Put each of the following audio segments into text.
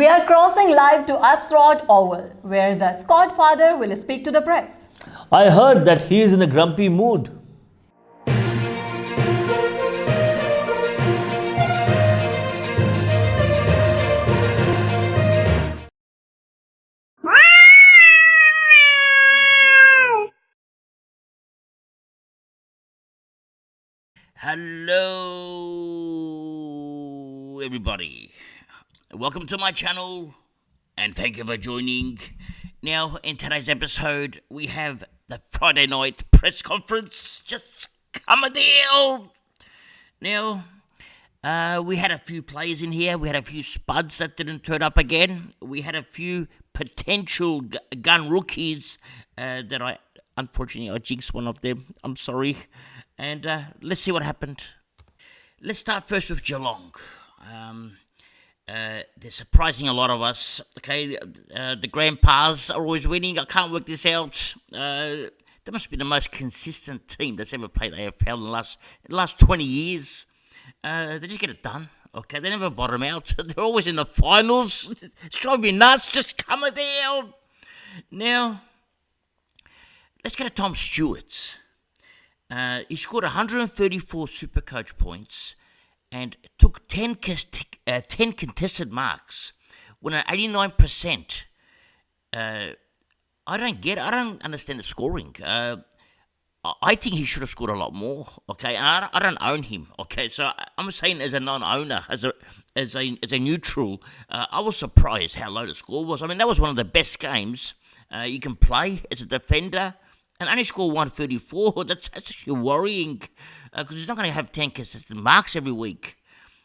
We are crossing live to Absrod Oval, where the Scodfather will speak to the press. I heard that he is in a grumpy mood. Hello, everybody. Welcome to my channel, and thank you for joining. Now, in today's episode, we have the Friday night press conference just coming down. Now, we had a few players in here. We had a few spuds that didn't turn up again. We had a few potential gun rookies that unfortunately, I jinxed one of them. I'm sorry. And let's see what happened. Let's start first with Geelong. They're surprising a lot of us. Okay, the grandpas are always winning. I can't work this out. They must be the most consistent team that's ever played AFL in the last 20 years. They just get it done. Okay, they never bottom out. They're always in the finals. It's driving me nuts. Just coming down. Now, let's get to Tom Stewart. He scored 134 Supercoach points and took 10 contested marks with an 89%. I don't understand the scoring. I think he should have scored a lot more. Okay, I don't own him. Okay, so I'm saying as a non-owner, as a neutral, I was surprised how low the score was. I mean, that was one of the best games you can play as a defender. And only score 134, that's actually worrying, because he's not going to have 10 consistent marks every week.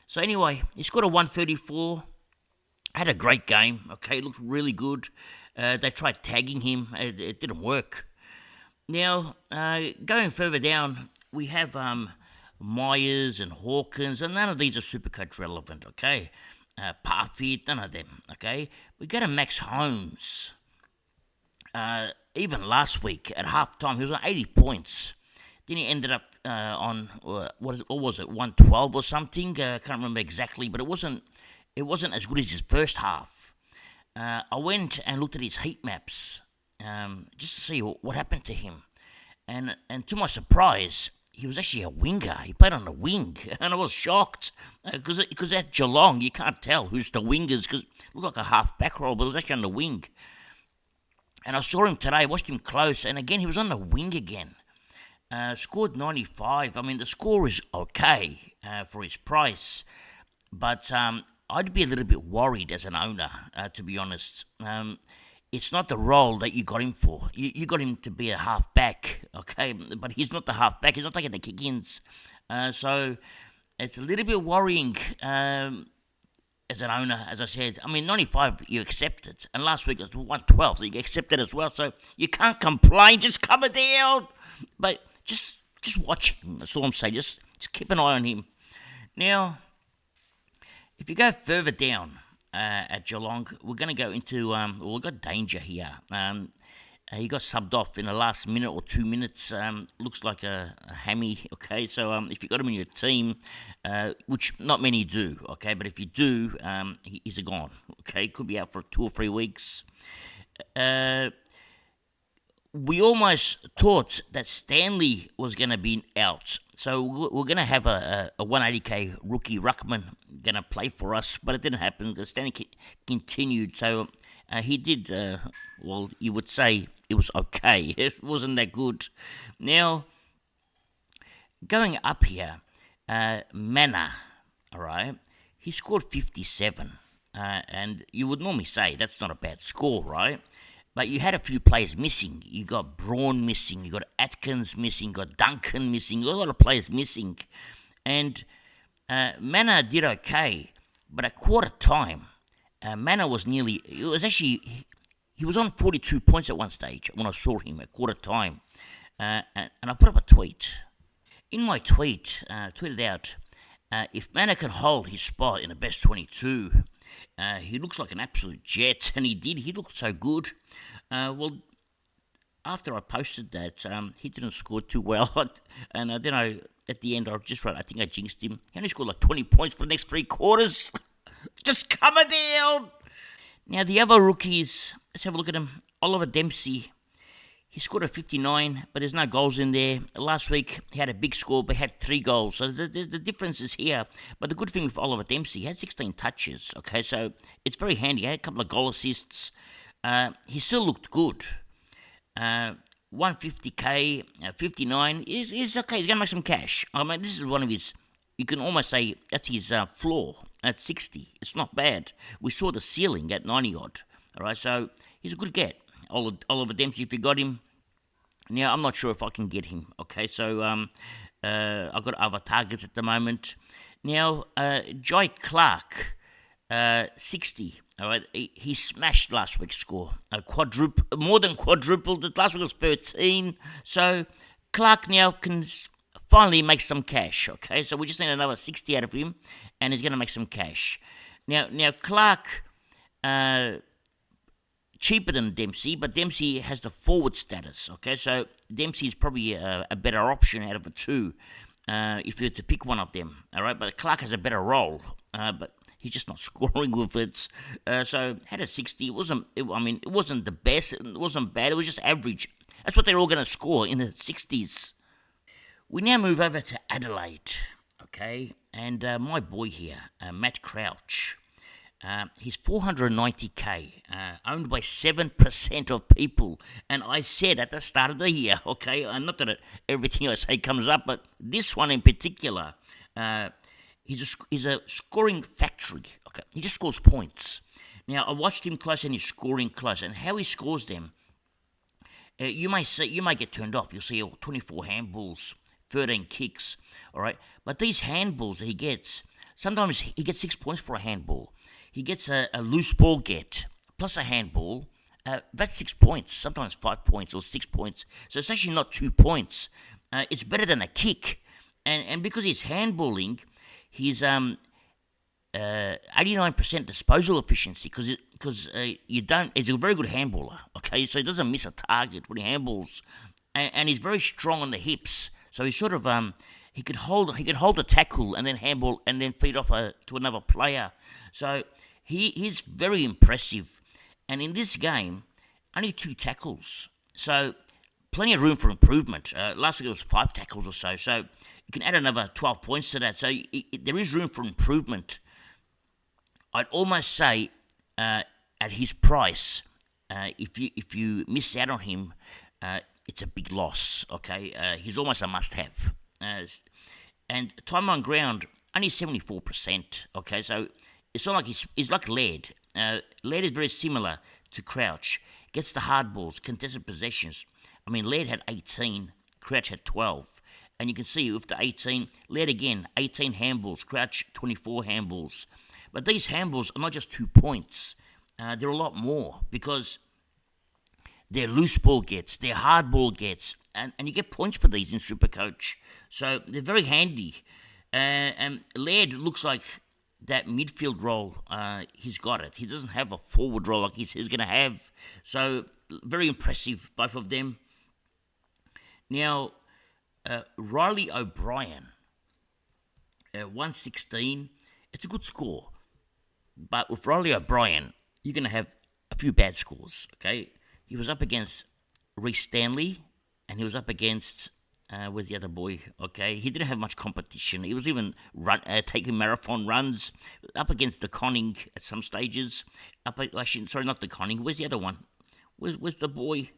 So anyway, he scored a 134, had a great game, okay, looked really good. They tried tagging him, it didn't work. Now, going further down, we have Myers and Hawkins, and none of these are Supercoach relevant, okay? Parfitt, none of them, okay? We go to Max Holmes. Even last week at halftime, he was on 80 points. Then he ended up on what was it, 112 or something? I can't remember exactly, but it wasn't as good as his first half. I went and looked at his heat maps just to see what happened to him, and to my surprise, he was actually a winger. He played on the wing, and I was shocked because at Geelong you can't tell who's the wingers because it looked like a half back roll, but it was actually on the wing. And I saw him today, watched him close, and again, he was on the wing again. Scored 95. I mean, the score is okay for his price, but I'd be a little bit worried as an owner, to be honest. It's not the role that you got him for. You got him to be a half-back, okay? But he's not the half-back. He's not taking the kick-ins. So it's a little bit worrying as an owner, as I said. I mean, 95, you accept it. And last week it was 112, so you accept it as well. So you can't complain. Just come it down. But just watch him. That's all I'm saying. Just keep an eye on him. Now, if you go further down at Geelong, we're going to go into, we've got danger here. He got subbed off in the last minute or 2 minutes. Looks like a hammy, okay? So if you got him in your team, which not many do, okay? But if you do, he's gone, okay? Could be out for 2 or 3 weeks. We almost thought that Stanley was going to be out. So we're going to have a 180k rookie ruckman going to play for us, but it didn't happen because Stanley continued. So he did, well, you would say it was okay. It wasn't that good. Now, going up here, Mana, all right, he scored 57. And you would normally say that's not a bad score, right? But you had a few players missing. You got Braun missing. You got Atkins missing. You got Duncan missing. You got a lot of players missing. And Mana did okay. But at quarter time, Mana was he was on 42 points at one stage when I saw him at quarter time. And I put up a tweet. In my tweet, tweeted out, if Mana can hold his spot in the best 22, he looks like an absolute jet, and he did. He looked so good. Well, after I posted that, he didn't score too well, and then at the end, I just wrote, I think I jinxed him. He only scored like 20 points for the next 3 quarters. Just coming down. Now, the other rookies, let's have a look at them. Oliver Dempsey, he scored a 59, but there's no goals in there. Last week, he had a big score, but had 3 goals. So the difference is here. But the good thing for Oliver Dempsey, he had 16 touches. Okay, so it's very handy. He had a couple of goal assists. He still looked good. 150k, 59 is okay. He's going to make some cash. I mean, this is one of his, you can almost say that's his floor at 60. It's not bad. We saw the ceiling at 90 odd. All right, so he's a good get. Oliver Dempsey, if you got him. Now, I'm not sure if I can get him. Okay, so I've got other targets at the moment. Now, Jai Clark, 60. All right, he smashed last week's score. More than quadrupled it. Last week was 13. So Clark now can finally make some cash. Okay, so we just need another 60 out of him, and he's going to make some cash. Now Clark, cheaper than Dempsey, but Dempsey has the forward status. Okay, so Dempsey is probably a better option out of the two, if you had to pick one of them. All right, but Clark has a better role, but he's just not scoring with it. So had a 60. It wasn't the best. It wasn't bad. It was just average. That's what they're all going to score in the 60s. We now move over to Adelaide. Okay, and my boy here, Matt Crouch. He's 490k, owned by 7% of people. And I said at the start of the year, okay, not that everything I say comes up, but this one in particular, he's a scoring factory. Okay, he just scores points. Now, I watched him close, and he's scoring close. And how he scores them, you might get turned off. You'll see 24 handballs, 13 kicks, all right? But these handballs that he gets, sometimes he gets 6 points for a handball. He gets a loose ball get, plus a handball. That's 6 points, sometimes 5 points or 6 points. So it's actually not 2 points. It's better than a kick. And because he's handballing, he's 89% disposal efficiency because he's a very good handballer. Okay, so he doesn't miss a target when he handballs, and he's very strong on the hips. So he's sort of he could hold a tackle and then handball and then feed off to another player. So he's very impressive. And in this game, only 2 tackles. So plenty of room for improvement. Last week it was 5 tackles or so. So you can add another 12 points to that. So there is room for improvement. I'd almost say at his price, if you miss out on him, it's a big loss. Okay, he's almost a must-have. And time on ground, only 74%. Okay, so it's not like he's like Laird. Laird is very similar to Crouch. Gets the hard balls, contested possessions. I mean, Laird had 18, Crouch had 12. And you can see with the 18, Laird again, 18 handballs, Crouch 24 handballs. But these handballs are not just 2 points. They're a lot more because they're loose ball gets, they're hard ball gets, and you get points for these in Supercoach. So they're very handy. And Laird looks like that midfield role, he's got it. He doesn't have a forward role like he's going to have. So very impressive, both of them. Now, Riley O'Brien, 116. It's a good score. But with Riley O'Brien, you're going to have a few bad scores, okay? He was up against Reece Stanley, and he was up against, where's the other boy, okay? He didn't have much competition. He was even taking marathon runs, up against De Koning at some stages. Not De Koning. Where's the other one? Where's the boy?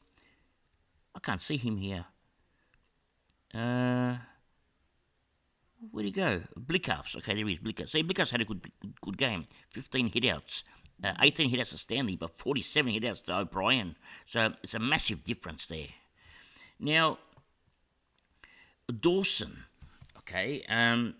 I can't see him here. Where'd he go? Blickhafs. Okay, there he is, Blickhafs. See, Blickhafs had a good game. 15 hitouts. 18 hitouts to Stanley, but 47 hitouts to O'Brien. So it's a massive difference there. Now, Dawson. Okay, a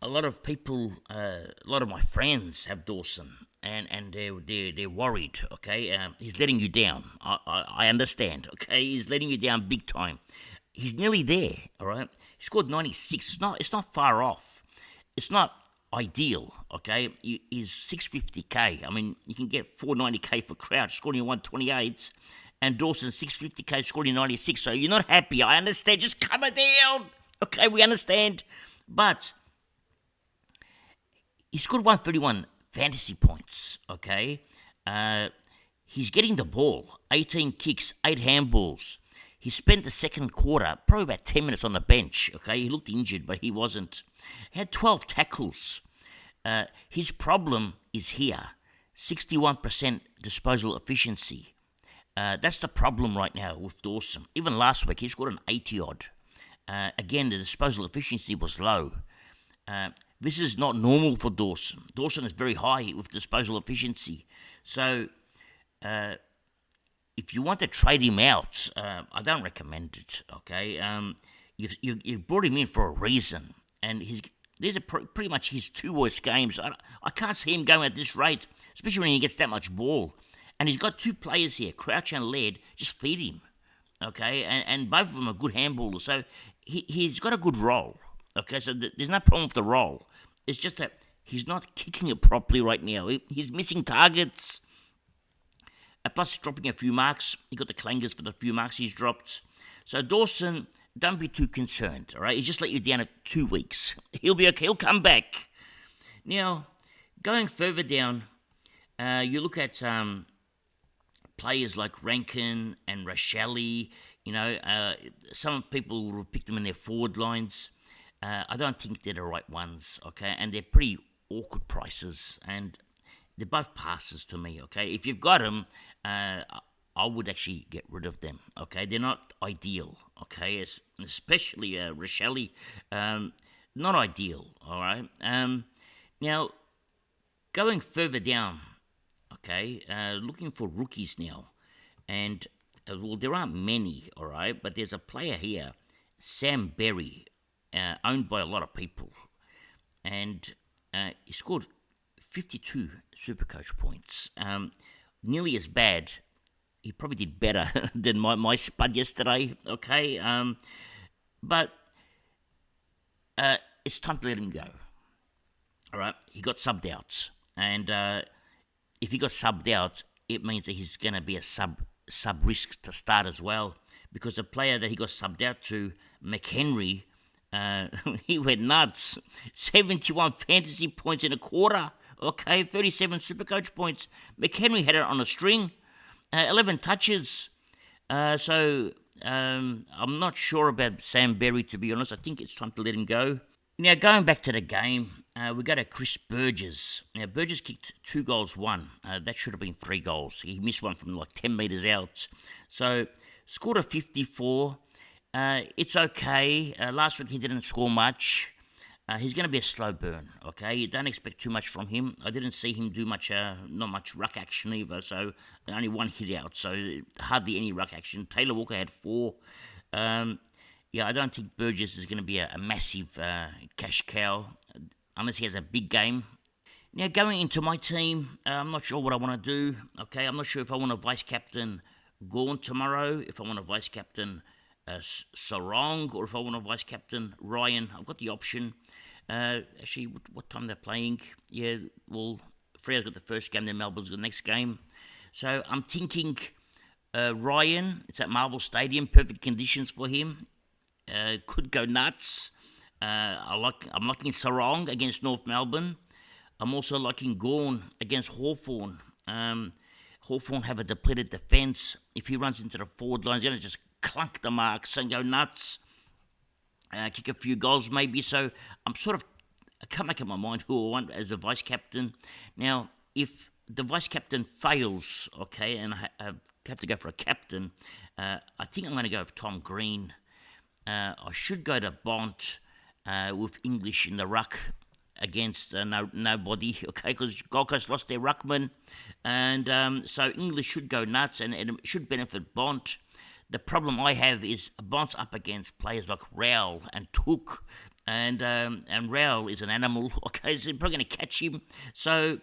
lot of people, a lot of my friends have Dawson, and they're worried. Okay, he's letting you down. I understand. Okay, he's letting you down big time. He's nearly there. All right. He scored 96. It's not far off. It's not ideal, okay? He's 650k. I mean, you can get 490k for Crouch, scoring 128, and Dawson 650k, scoring 96. So you're not happy. I understand. Just calm it down. Okay, we understand. But he scored 131 fantasy points, okay? He's getting the ball. 18 kicks, 8 handballs. He spent the second quarter probably about 10 minutes on the bench. Okay, he looked injured, but he wasn't. He had 12 tackles. His problem is here: 61% disposal efficiency. That's the problem right now with Dawson. Even last week, he scored an 80 odd. Again, the disposal efficiency was low. This is not normal for Dawson. Dawson is very high with disposal efficiency. So, if you want to trade him out, I don't recommend it. Okay, you brought him in for a reason, and these are pretty much his 2 worst games. I can't see him going at this rate, especially when he gets that much ball. And he's got 2 players here, Crouch and Laird. Just feed him, okay? And both of them are good handballers, so he's got a good role, okay? So there's no problem with the role. It's just that he's not kicking it properly right now. He's missing targets. Plus, dropping a few marks. He got the clangers for the few marks he's dropped. So Dawson, don't be too concerned, all right? He's just let you down at 2 weeks. He'll be okay. He'll come back. Now, going further down, you look at players like Rankin and Rochelle. Some people will have picked them in their forward lines. I don't think they're the right ones, okay? And they're pretty awkward prices, and they're both passes to me, okay? If you've got them, I would actually get rid of them, okay? They're not ideal, okay? Especially Rochelle, not ideal, all right? Now, going further down, okay, looking for rookies now, and well, there aren't many, all right, but there's a player here, Sam Berry, owned by a lot of people, and he scored 52 Supercoach points, nearly as bad. He probably did better than my spud yesterday, okay, but it's time to let him go, all right? He got subbed out, and if he got subbed out, it means that he's going to be a sub risk to start as well, because the player that he got subbed out to, McHenry, he went nuts. 71 fantasy points in a quarter. Okay, 37 Supercoach points. McHenry had it on a string. 11 touches. So I'm not sure about Sam Berry, to be honest. I think it's time to let him go. Now, going back to the game, we go to Chris Burgess. Now, Burgess kicked 2 goals, 1. That should have been 3 goals. He missed one from like 10 metres out. So, scored a 54. It's okay. Last week he didn't score much. He's going to be a slow burn, okay? You don't expect too much from him. I didn't see him do much, not much ruck action either, so only 1 hit out, so hardly any ruck action. Taylor Walker had 4. Yeah, I don't think Burgess is going to be a massive cash cow, unless he has a big game. Now, going into my team, I'm not sure what I want to do, okay? I'm not sure if I want to vice-captain Gawn tomorrow, if I want to vice-captain Sarong, or if I want to vice-captain Ryan. I've got the option. Actually, what time they're playing? Yeah, well, Freya's got the first game, then Melbourne's got the next game. So I'm thinking Ryan. It's at Marvel Stadium, perfect conditions for him. Could go nuts. I'm liking Sarong against North Melbourne. I'm also liking Gawn against Hawthorn. Hawthorn have a depleted defence. If he runs into the forward line, he's going to just clunk the marks and go nuts. Kick a few goals maybe. So I can't make up my mind who I want as a vice captain. Now, if the vice captain fails, okay, and I have to go for a captain, I think I'm going to go with Tom Green. I should go to Bont with English in the ruck against nobody, okay, because Gold Coast lost their ruckman, and so English should go nuts, and it should benefit Bont. The problem I have is Bont's up against players like Rowell and Took, and Rowell is an animal, okay, so they're probably going to catch him, so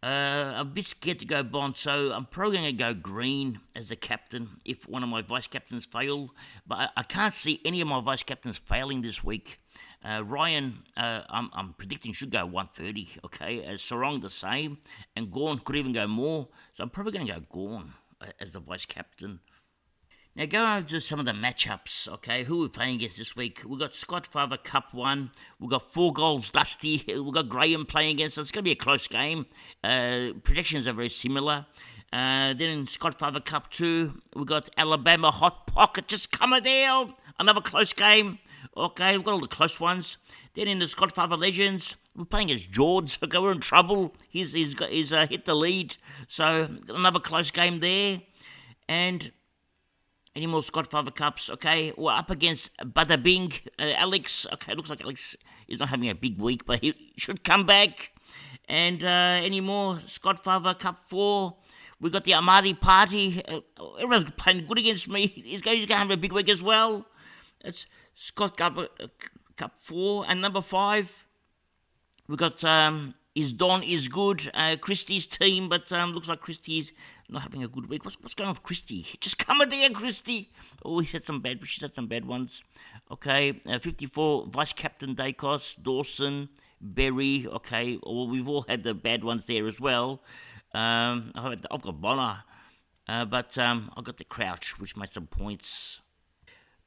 I'm a bit scared to go Bont, so I'm probably going to go Green as the captain if one of my vice-captains fail, but I can't see any of my vice-captains failing this week. Ryan, I'm predicting should go 130, okay, Sarong the same, and Gawn could even go more, so I'm probably going to go Gawn as the vice-captain. Now, going on to some of the matchups, okay, who we're playing against this week. We've got Scodfather Cup 1. We've got 4 goals Dusty. We've got Graham playing against us. It's going to be a close game. Projections are very similar. Then in Scodfather Cup 2, we've got Alabama Hot Pocket just coming down. Another close game. Okay, we've got all the close ones. Then in the Scodfather Legends, we're playing as George. Okay, we're in trouble. He's hit the lead. So, another close game there. And any more Scodfather Cups? Okay, we're up against Bada Bing, Alex. Okay, looks like Alex is not having a big week, but he should come back. And any more Scodfather Cup 4? We got the Amari Party. Everyone's playing good against me. He's going to have a big week as well. It's Scott Cup 4 and number 5. We got Is Don Is Good, Christie's team, but looks like Christie's not having a good week. What's going on with Christie? Just come in there, Christie. Oh, she's had some bad ones. Okay, 54, Vice Captain Dacos, Dawson, Berry. Okay, well, we've all had the bad ones there as well. I've got Bonner, but I've got the Crouch, which made some points.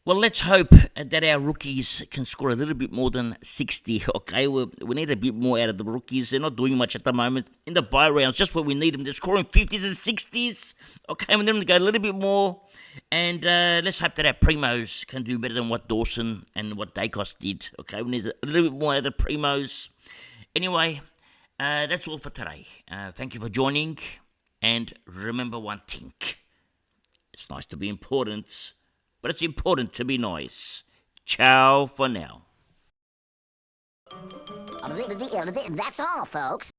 Well, let's hope that our rookies can score a little bit more than 60, okay? We need a bit more out of the rookies. They're not doing much at the moment. In the bye rounds, just where we need them. They're scoring 50s and 60s, okay? We need them to go a little bit more. And let's hope that our Primos can do better than what Dawson and what Dacos did, okay? We need a little bit more out of the Primos. Anyway, that's all for today. Thank you for joining. And remember one thing. It's nice to be important, but it's important to be nice. Ciao for now. That's all, folks.